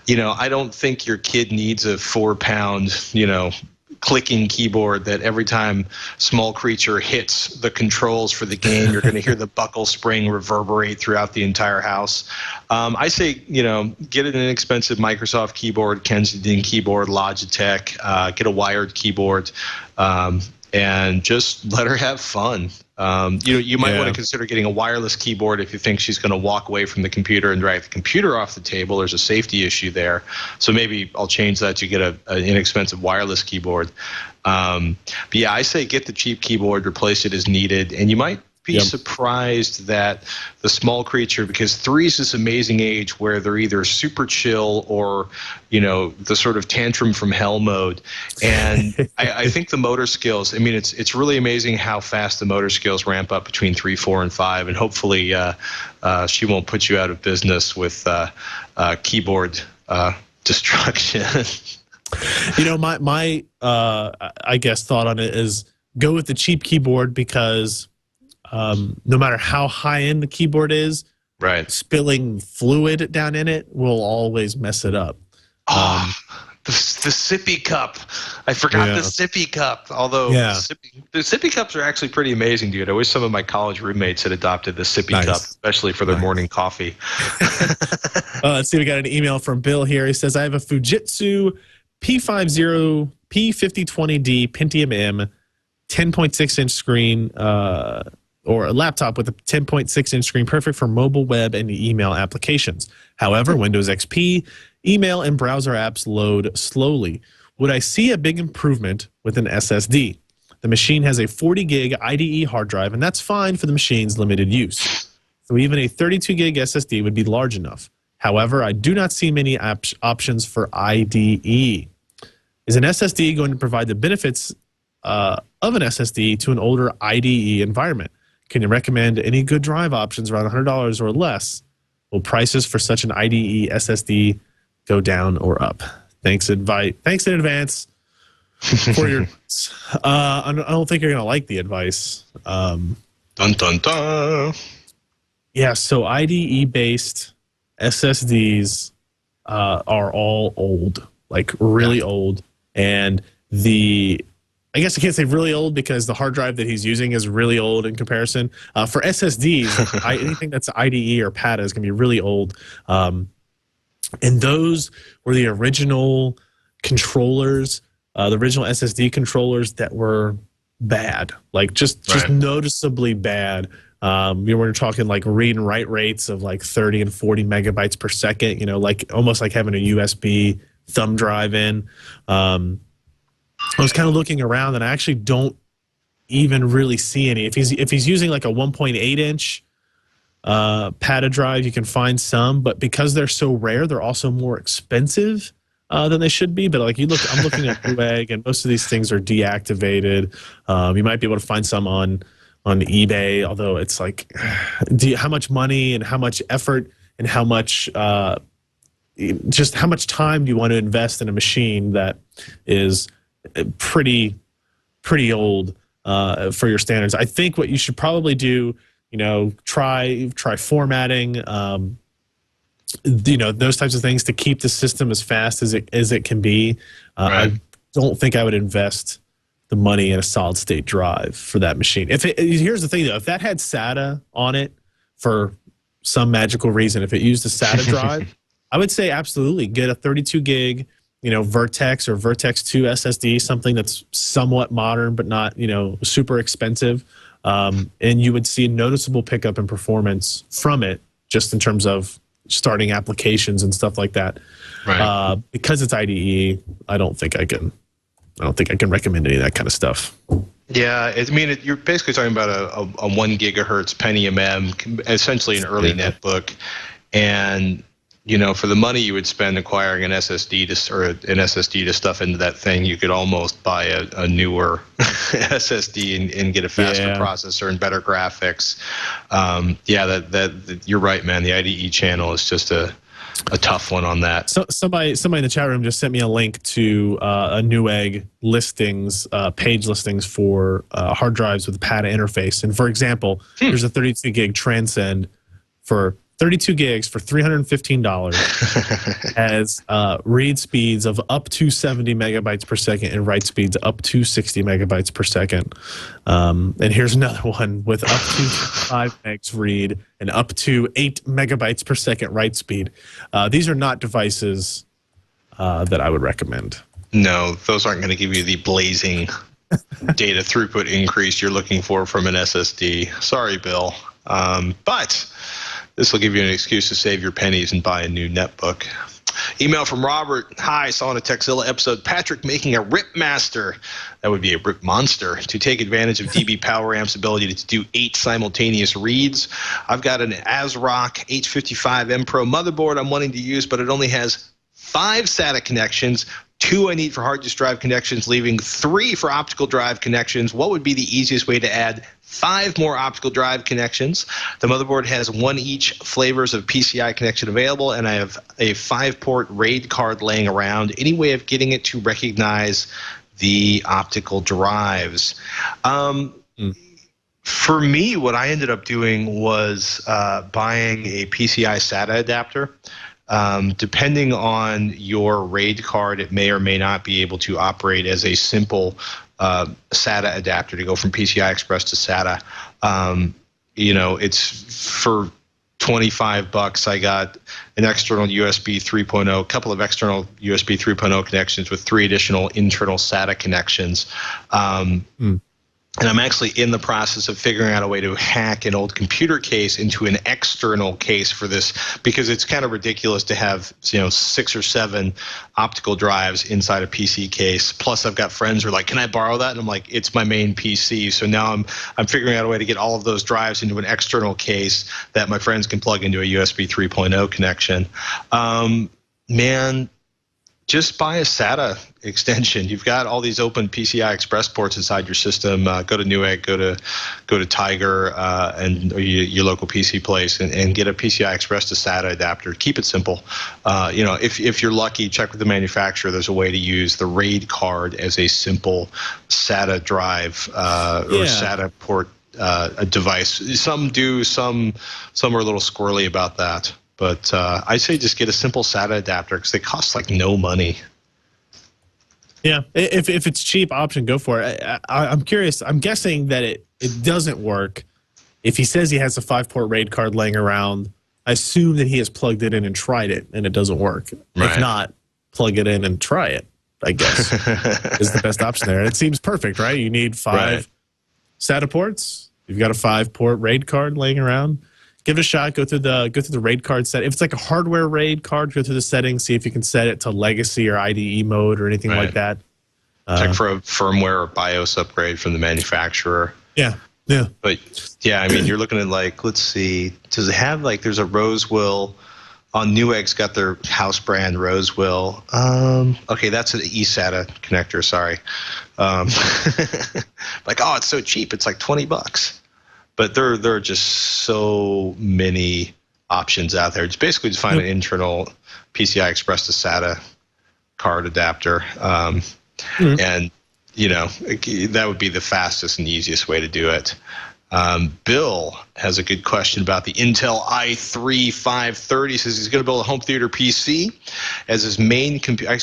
You know, I don't think your kid needs a 4-pound, you know, clicking keyboard that every time Small Creature hits the controls for the game, you're going to hear the buckle spring reverberate throughout the entire house. I say, you know, get an inexpensive Microsoft keyboard, Kensington keyboard, Logitech, get a wired keyboard, and just let her have fun. You might want to consider getting a wireless keyboard if you think she's going to walk away from the computer and drag the computer off the table. There's a safety issue there. So maybe I'll change that to get an inexpensive wireless keyboard. But yeah, I say get the cheap keyboard, replace it as needed, and you might be surprised that the Small Creature, because 3 is this amazing age where they're either super chill or, you know, the sort of tantrum from hell mode. And I think the motor skills, I mean, it's really amazing how fast the motor skills ramp up between 3, 4, and 5. And hopefully she won't put you out of business with keyboard destruction. You know, my I guess thought on it is go with the cheap keyboard, because no matter how high-end the keyboard is, spilling fluid down in it will always mess it up. The Sippy cup. I forgot the Sippy cup. Although the Sippy cups are actually pretty amazing, dude. I wish some of my college roommates had adopted the Sippy cup, especially for their morning coffee. Let's see. We got an email from Bill here. He says, I have a Fujitsu P5020D Pentium M 10.6-inch screen, or a laptop with a 10.6-inch screen, perfect for mobile, web, and email applications. However, Windows XP, email, and browser apps load slowly. Would I see a big improvement with an SSD? The machine has a 40 gig IDE hard drive, and that's fine for the machine's limited use. So even a 32 gig SSD would be large enough. However, I do not see many options for IDE. Is an SSD going to provide the benefits of an SSD to an older IDE environment. Can you recommend any good drive options around $100 or less? Will prices for such an IDE SSD go down or up? Thanks in advance for your. I don't think you're gonna like the advice. Dun dun dun. Yeah, so IDE based SSDs are all old, like really old, and I guess I can't say really old because the hard drive that he's using is really old in comparison. For SSDs, anything that's IDE or PATA is going to be really old. And those were the original controllers, the original SSD controllers that were bad, like just noticeably bad. We're talking like read and write rates of like 30 and 40 megabytes per second, like almost like having a USB thumb drive in. I was kind of looking around, and I actually don't even really see any. If he's using like a 1.8 inch PATA drive, you can find some, but because they're so rare, they're also more expensive than they should be. But like I'm looking at Newegg, and most of these things are deactivated. You might be able to find some on eBay, although it's like, how much money and how much effort and how much just how much time do you want to invest in a machine that is pretty old for your standards? I think what you should probably do, try formatting, those types of things to keep the system as fast as it can be. I don't think I would invest the money in a solid state drive for that machine. Here's the thing though, if that had SATA on it for some magical reason, if it used a SATA drive, I would say absolutely get a 32 gig Vertex or Vertex 2 SSD, something that's somewhat modern but not, super expensive. And you would see a noticeable pickup in performance from it, just in terms of starting applications and stuff like that. Right. Because it's IDE, I don't think I can recommend any of that kind of stuff. Yeah, you're basically talking about a 1 gigahertz Pentium M, essentially an early netbook, and for the money you would spend acquiring an SSD to stuff into that thing, you could almost buy a newer SSD and get a faster processor and better graphics. That you're right, man. The IDE channel is just a tough one on that. So somebody in the chat room just sent me a link to a Newegg listings, page listings for hard drives with a PATA interface. And for example, there's a 32 gig Transcend for 32 gigs for $315 has read speeds of up to 70 megabytes per second and write speeds up to 60 megabytes per second. And here's another one with up to 5 megs read and up to 8 megabytes per second write speed. These are not devices that I would recommend. No, those aren't going to give you the blazing data throughput increase you're looking for from an SSD. Sorry, Bill. But this will give you an excuse to save your pennies and buy a new netbook. Email from Robert. Hi, saw on a Texzilla episode Patrick making a RIP master. That would be a RIP monster to take advantage of DB Power Amp's ability to do 8 simultaneous reads. I've got an ASRock H55M Pro motherboard I'm wanting to use, but it only has 5 SATA connections. 2 I need for hard disk drive connections, leaving 3 for optical drive connections. What would be the easiest way to add 5 more optical drive connections? The motherboard has 1 each flavors of PCI connection available, and I have a 5-port RAID card laying around. Any way of getting it to recognize the optical drives? For me, what I ended up doing was buying a PCI SATA adapter. Depending on your RAID card, it may or may not be able to operate as a simple SATA adapter to go from PCI Express to SATA. It's for $25. I got an external USB 3.0, a couple of external USB 3.0 connections with 3 additional internal SATA connections. And I'm actually in the process of figuring out a way to hack an old computer case into an external case for this, because it's kind of ridiculous to have 6 or 7 optical drives inside a PC case. Plus, I've got friends who are like, "Can I borrow that?" And I'm like, "It's my main PC." So now I'm figuring out a way to get all of those drives into an external case that my friends can plug into a USB 3.0 connection. Man, just buy a SATA extension. You've got all these open PCI Express ports inside your system. Go to Newegg, go to Tiger, and or your local PC place, and get a PCI Express to SATA adapter. Keep it simple. If you're lucky, check with the manufacturer. There's a way to use the RAID card as a simple SATA drive or SATA port device. Some do. Some are a little squirrely about that. But I say just get a simple SATA adapter because they cost like no money. Yeah, if it's cheap option, go for it. I'm curious. I'm guessing that it doesn't work. If he says he has a 5-port RAID card laying around, I assume that he has plugged it in and tried it, and it doesn't work. Right. If not, plug it in and try it, I guess, is the best option there. And it seems perfect, right? You need 5 SATA ports. You've got a 5-port RAID card laying around. Give it a shot. Go through the RAID card set. If it's like a hardware RAID card, go through the settings. See if you can set it to legacy or IDE mode or anything like that. Check for a firmware or BIOS upgrade from the manufacturer. Yeah. But yeah, I mean, you're looking at like, let's see, does it have like? There's a Rosewill on Newegg's got their house brand Rosewill. Okay, that's an eSATA connector. Sorry. Like, oh, it's so cheap. It's like $20. But there are just so many options out there. It's basically just find an internal PCI Express to SATA card adapter. And, that would be the fastest and easiest way to do it. Bill has a good question about the Intel i3 530. He says he's going to build a home theater PC as his main computer.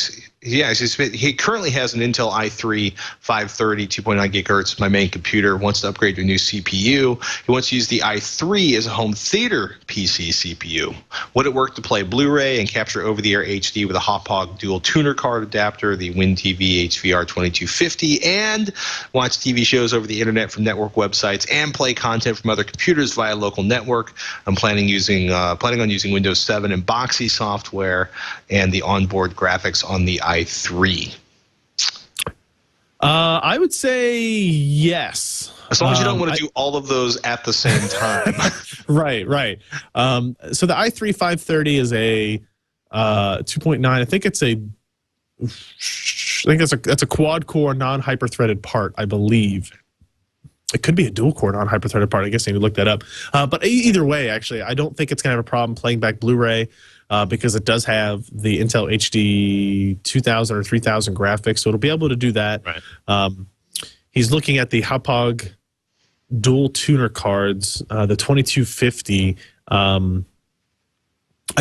Yeah, he currently has an Intel i3 530 2.9 gigahertz. My main computer wants to upgrade to a new CPU. He wants to use the i3 as a home theater PC CPU. Would it work to play Blu-ray and capture over-the-air HD with a Hauppauge dual tuner card adapter, the WinTV HVR 2250, and watch TV shows over the internet from network websites and play content from other computers via local network? I'm planning on using Windows 7 and Boxy software and the onboard graphics on the i3. I would say yes. As long as you don't want to do all of those at the same time. Right. So the i3 530 is a 2.9. I think that's a quad core non-hyper-threaded part, I believe. It could be a dual core non-hyper-threaded part. I guess I need to look that up. But either way, actually, I don't think it's going to have a problem playing back Blu-ray because it does have the Intel HD 2000 or 3000 graphics, so it'll be able to do that. Right. He's looking at the Hauppauge dual tuner cards, the 2250. I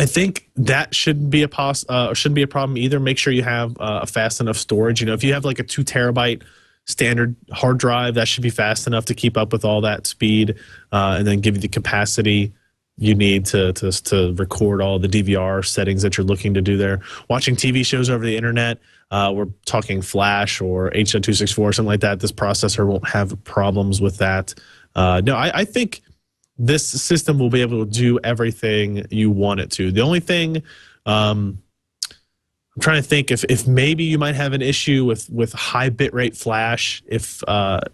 think that shouldn't be a problem either. Make sure you have a fast enough storage. If you have like a 2 terabyte standard hard drive, that should be fast enough to keep up with all that speed, and then give you the capacity you need to record all the DVR settings that you're looking to do there. Watching TV shows over the internet, we're talking Flash or H.264 or something like that. This processor won't have problems with that. No, I think this system will be able to do everything you want it to. The only thing I'm trying to think if maybe you might have an issue with high bitrate flash. If the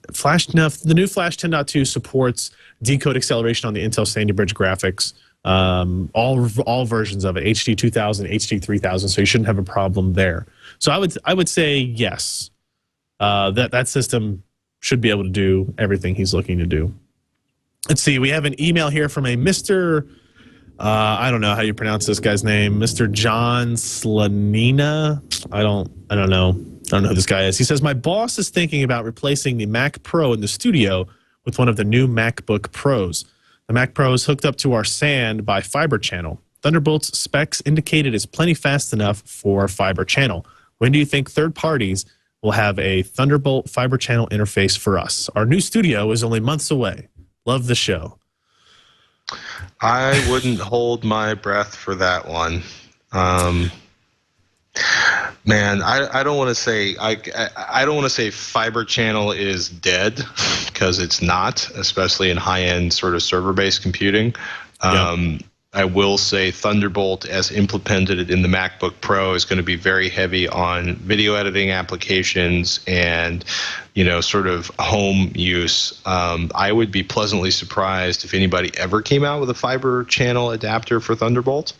new Flash 10.2 supports decode acceleration on the Intel Sandy Bridge graphics, all versions of it, HD 2000, HD 3000. So you shouldn't have a problem there. So I would say yes, that system should be able to do everything he's looking to do. Let's see. We have an email here from a Mr. I don't know how you pronounce this guy's name, Mr. John Slanina. I don't know who this guy is. He says, my boss is thinking about replacing the Mac Pro in the studio with one of the new MacBook Pros. The Mac Pro is hooked up to our SAN by Fiber Channel. Thunderbolt's specs indicate it is plenty fast enough for Fiber Channel. When do you think third parties will have a Thunderbolt Fiber Channel interface for us? Our new studio is only months away. Love the show. I wouldn't hold my breath for that one. Man, I don't want to say I don't want to say Fiber Channel is dead because it's not, especially in high-end sort of server-based computing. Yep. I will say Thunderbolt, as implemented in the MacBook Pro, is going to be very heavy on video editing applications and, sort of home use. I would be pleasantly surprised if anybody ever came out with a Fiber Channel adapter for Thunderbolt.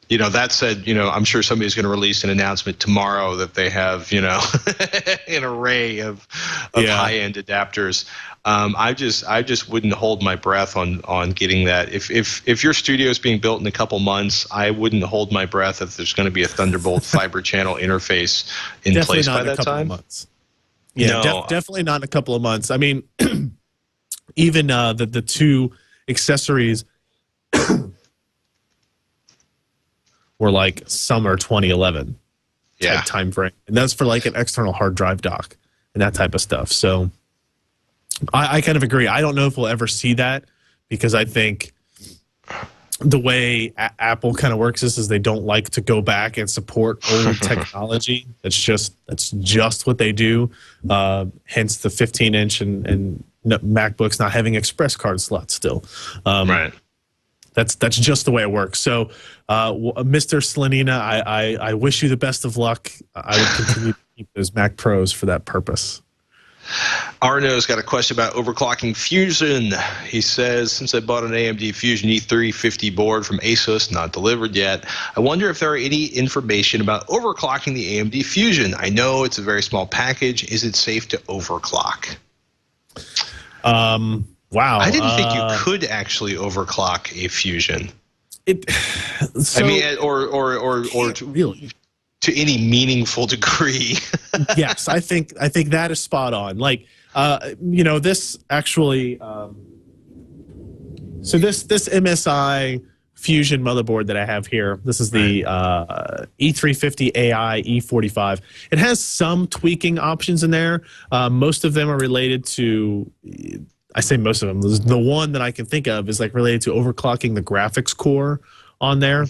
That said, I'm sure somebody's going to release an announcement tomorrow that they have, an array of high-end adapters. I just wouldn't hold my breath on getting that. If your studio is being built in a couple months, I wouldn't hold my breath if there's going to be a Thunderbolt fiber channel interface in place by that time. Months. Yeah, no. Definitely not in a couple of months. I mean, even the two accessories were like summer 2011 type time frame, and that's for like an external hard drive dock and that type of stuff. So I kind of agree. I don't know if we'll ever see that, because I think the way Apple kind of works is they don't like to go back and support old technology. That's just what they do. Hence the 15-inch and MacBooks not having express card slots still. Right. That's just the way it works. So, Mr. Slanina, I wish you the best of luck. I would continue to keep those Mac Pros for that purpose. Arno's got a question about overclocking Fusion. He says, since I bought an AMD Fusion E350 board from ASUS, not delivered yet, I wonder if there are any information about overclocking the AMD Fusion. I know it's a very small package. Is it safe to overclock? Wow. I didn't think you could actually overclock a Fusion. To any meaningful degree. Yes, I think that is spot on. Like, this actually, so this MSI Fusion motherboard that I have here, this is the E350 AI E45. It has some tweaking options in there. Most of them are related to, I say most of them, the one that I can think of is like related to overclocking the graphics core on there.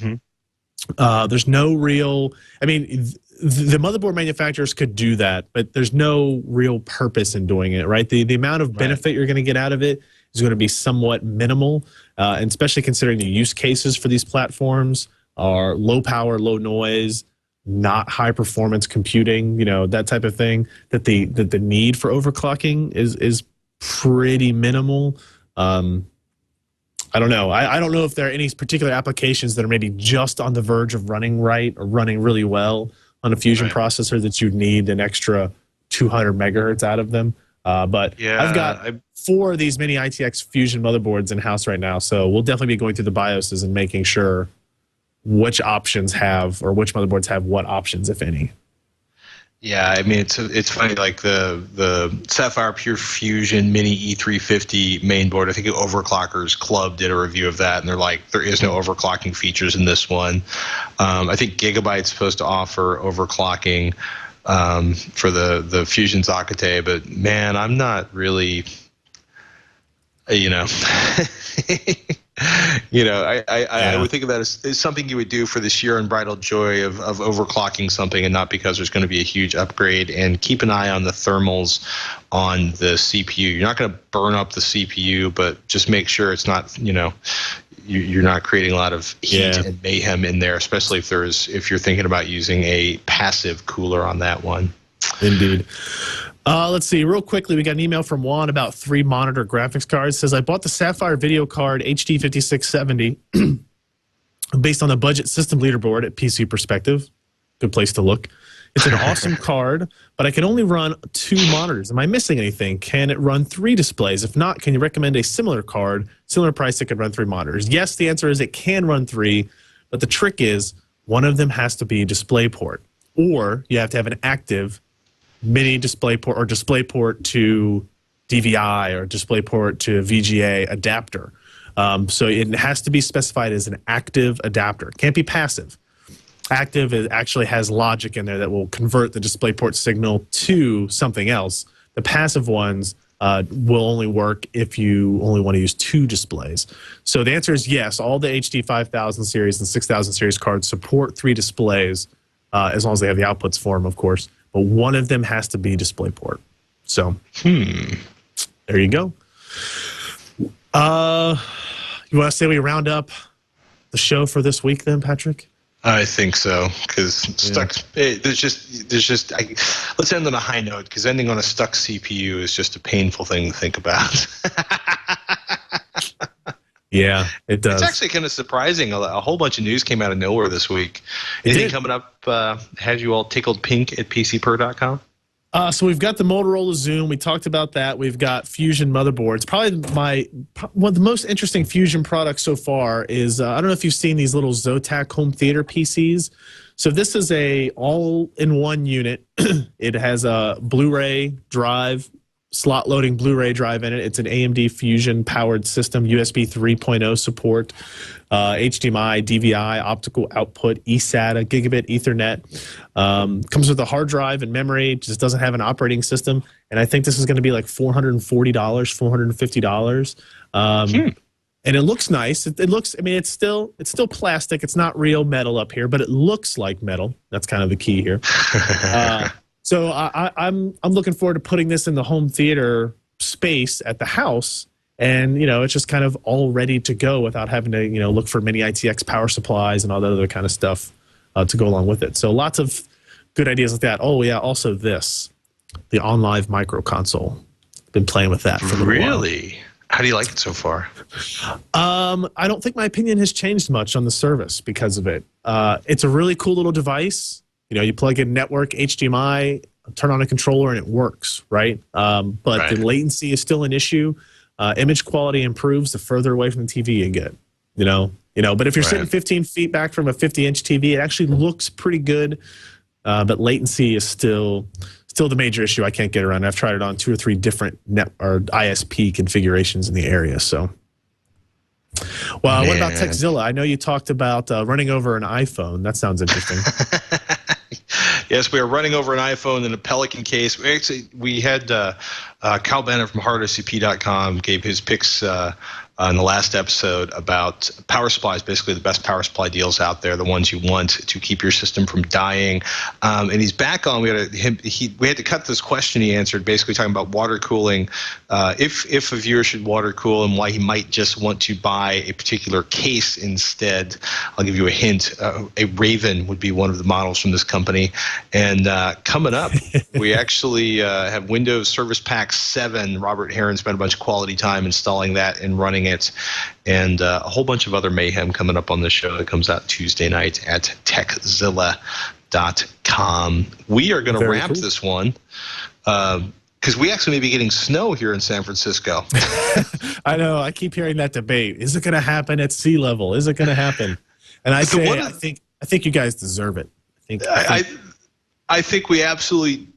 There's no real, I mean, the motherboard manufacturers could do that, but there's no real purpose in doing it, right? The amount of benefit you're going to get out of it is going to be somewhat minimal, and especially considering the use cases for these platforms are low power, low noise, not high performance computing, that type of thing, that the need for overclocking is pretty minimal. I don't know. I don't know if there are any particular applications that are maybe just on the verge of running right or running really well on a Fusion processor that you'd need an extra 200 megahertz out of them. But I've got 4 of these mini ITX Fusion motherboards in-house right now, so we'll definitely be going through the BIOSes and making sure which options have, or which motherboards have what options, if any. Yeah, I mean, it's funny, like the Sapphire Pure Fusion Mini E350 mainboard, I think Overclockers Club did a review of that, and they're like, there is no overclocking features in this one. I think Gigabyte's supposed to offer overclocking for the Fusion Zockate, but man, I'm not really, I would think of that as something you would do for the sheer unbridled joy of overclocking something, and not because there's going to be a huge upgrade. And keep an eye on the thermals on the CPU. You're not going to burn up the CPU, but just make sure it's not, you're not creating a lot of heat and mayhem in there, especially if you're thinking about using a passive cooler on that one. Indeed. Let's see, real quickly, we got an email from Juan about 3 monitor graphics cards. It says, I bought the Sapphire video card HD 5670 based on the budget system leaderboard at PC Perspective. Good place to look. It's an awesome card, but I can only run 2 monitors. Am I missing anything? Can it run 3 displays? If not, can you recommend a similar card, similar price that could run 3 monitors? Yes, the answer is it can run 3, but the trick is one of them has to be DisplayPort, or you have to have an active mini DisplayPort or DisplayPort to DVI or DisplayPort to VGA adapter. So it has to be specified as an active adapter. It can't be passive. Active, it actually has logic in there that will convert the DisplayPort signal to something else. The passive ones will only work if you only want to use 2 displays. So the answer is yes. All the HD 5000 series and 6000 series cards support 3 displays, as long as they have the outputs for them, of course. But one of them has to be DisplayPort. So, there you go. You want to say we round up the show for this week then, Patrick? I think so, because let's end on a high note, because ending on a stuck CPU is just a painful thing to think about. Yeah, it does. It's actually kind of surprising. A whole bunch of news came out of nowhere this week. Anything coming up had you all tickled pink at PCPer.com? So we've got the Motorola Zoom. We talked about that. We've got Fusion motherboards. Probably one of the most interesting Fusion products so far is I don't know if you've seen these little Zotac home theater PCs. So this is a all-in-one unit. It has a Blu-ray drive, slot loading Blu-ray drive in it. It's an AMD Fusion powered system, USB 3.0 support, HDMI, DVI, optical output, eSATA, gigabit Ethernet. Comes with a hard drive and memory. Just doesn't have an operating system. And I think this is going to be like $440, $450. And it looks nice. It looks. I mean, it's still plastic. It's not real metal up here, but it looks like metal. That's kind of the key here. So I'm looking forward to putting this in the home theater space at the house, and it's just kind of all ready to go without having to look for mini ITX power supplies and all that other kind of stuff to go along with it. So lots of good ideas like that. Oh yeah, also the OnLive micro console. Been playing with that for a little while. Really? How do you like it so far? I don't think my opinion has changed much on the service because of it. It's a really cool little device. You plug in network, HDMI, turn on a controller, and it works, right? But the latency is still an issue. Image quality improves the further away from the TV you get. But if you're sitting 15 feet back from a 50-inch TV, it actually looks pretty good. But latency is still the major issue I can't get around. I've tried it on 2 or 3 different ISP configurations in the area. So, well, what about Techzilla? I know you talked about running over an iPhone. That sounds interesting. Yes, we are running over an iPhone in a Pelican case. We had Kyle Bennett from hardocp.com gave his picks in the last episode about power supplies, basically the best power supply deals out there, the ones you want to keep your system from dying. And he's back on. We had to cut this question he answered, basically talking about water cooling. If a viewer should water cool and why he might just want to buy a particular case instead. I'll give you a hint. A Raven would be one of the models from this company. And coming up, we actually have Windows Service Pack 7. Robert Heron spent a bunch of quality time installing that and running it, and a whole bunch of other mayhem coming up on the show that comes out Tuesday night at techzilla.com. We are going to wrap this one because we actually may be getting snow here in San Francisco. I know. I keep hearing that debate. Is it going to happen at sea level? Is it going to happen? And I think you guys deserve it. I think we absolutely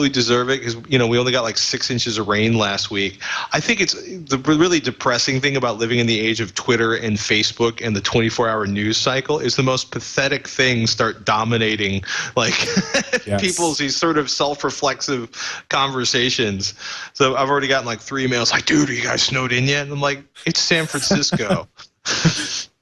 deserve it because we only got like 6 inches of rain last week. I think it's the really depressing thing about living in the age of Twitter and Facebook and the 24-hour news cycle is the most pathetic things start dominating people's these sort of self-reflexive conversations. So I've already gotten like 3 emails like, dude, are you guys snowed in yet? And I'm like, it's San Francisco.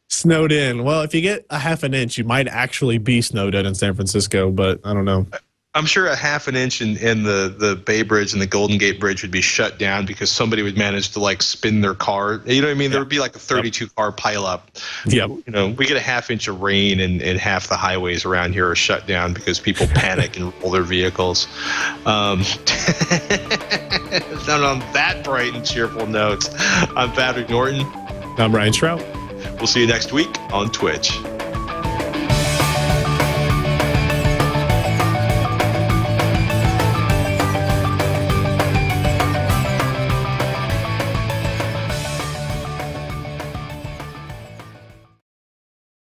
Snowed in. Well, if you get a half an inch, you might actually be snowed in San Francisco, but I don't know. I'm sure a half an inch in the Bay Bridge and the Golden Gate Bridge would be shut down because somebody would manage to spin their car. You know what I mean? There would be like a 32 car pileup. Yep. We get a half inch of rain and half the highways around here are shut down because people panic and roll their vehicles. And on that bright and cheerful note, I'm Patrick Norton. I'm Ryan Shrout. We'll see you next week on Twitch.